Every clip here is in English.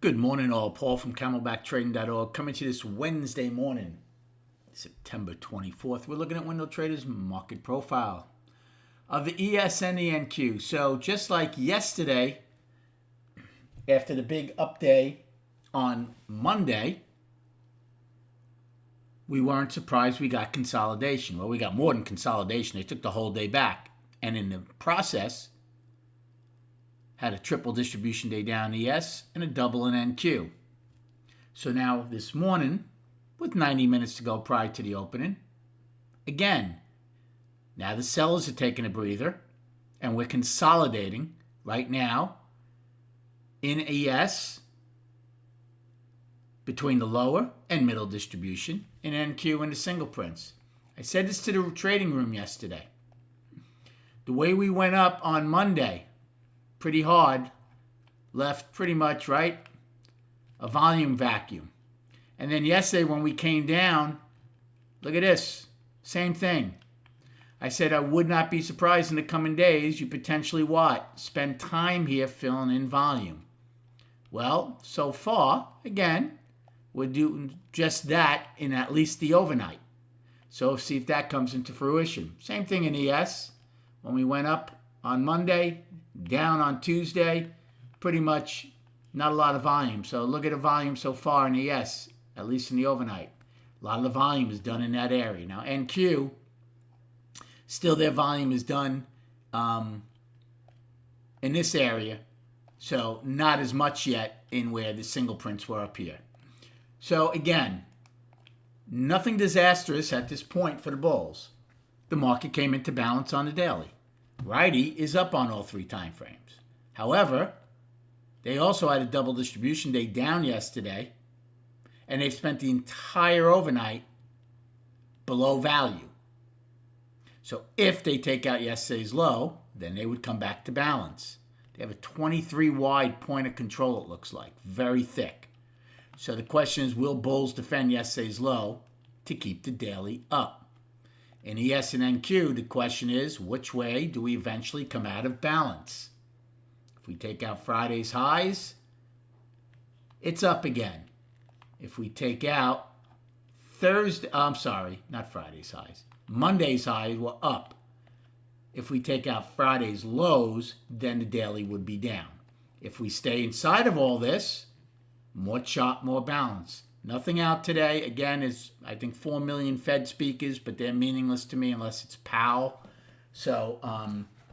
Good morning, all. Paul from CamelbackTrading.org coming to you this Wednesday morning, September 24th. We're looking at Window Trader's market profile of the ES and the NQ. So just like yesterday, after the big up day on Monday, we weren't surprised we got consolidation. Well, we got more than consolidation. They took the whole day back. And in the process, had a triple distribution day down ES and a double in NQ. So now this morning, with 90 minutes to go prior to the opening, again, now the sellers are taking a breather and we're consolidating right now in ES between the lower and middle distribution, in NQ and the single prints. I said this to the trading room yesterday. The way we went up on Monday, pretty hard, left pretty much, right, a volume vacuum. And then yesterday when we came down, look at this, same thing. I said I would not be surprised in the coming days you potentially what? Spend time here filling in volume. Well, so far, again, we're doing just that in at least the overnight. So see if that comes into fruition. Same thing in ES. When we went up on Monday, down on Tuesday, pretty much not a lot of volume. So look at the volume so far in ES, at least in the overnight. A lot of the volume is done in that area. Now NQ, still their volume is done in this area. So not as much yet in where the single prints were up here. So again, nothing disastrous at this point for the bulls. The market came into balance on the daily. Righty is up on all three time frames. However, they also had a double distribution day down yesterday, and they've spent the entire overnight below value. So if they take out yesterday's low, then they would come back to balance. They have a 23 wide point of control, it looks like, very thick. So the question is, will bulls defend yesterday's low to keep the daily up? In ES and NQ, the question is, which way do we eventually come out of balance? If we take out Friday's highs, it's up again. If we take out Monday's highs were up. If we take out Friday's lows, then the daily would be down. If we stay inside of all this, more chop, more balance. Nothing out today. Again, is I think 4 million Fed speakers, but they're meaningless to me unless it's Powell. So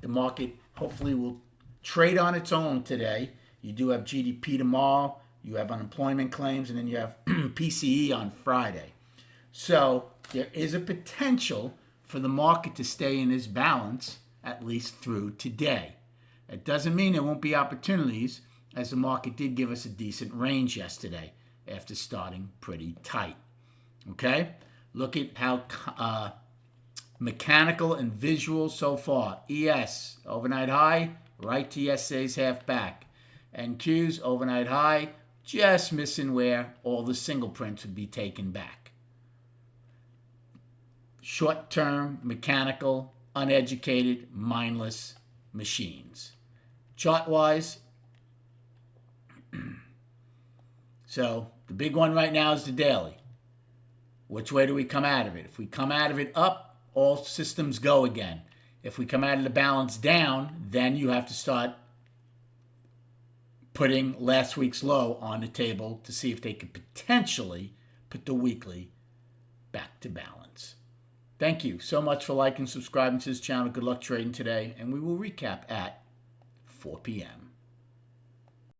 the market hopefully will trade on its own today. You do have GDP tomorrow. You have unemployment claims, and then you have PCE on Friday. So there is a potential for the market to stay in this balance at least through today. It doesn't mean there won't be opportunities, as the market did give us a decent range yesterday after starting pretty tight. Okay? Look at how mechanical and visual so far. ES, overnight high, right to yesterday's half back. NQ's overnight high, just missing where all the single prints would be taken back. Short-term, mechanical, uneducated, mindless machines. Chart-wise, so the big one right now is the daily. Which way do we come out of it? If we come out of it up, all systems go again. If we come out of the balance down, then you have to start putting last week's low on the table to see if they could potentially put the weekly back to balance. Thank you so much for liking and subscribing to this channel. Good luck trading today, and we will recap at 4 p.m.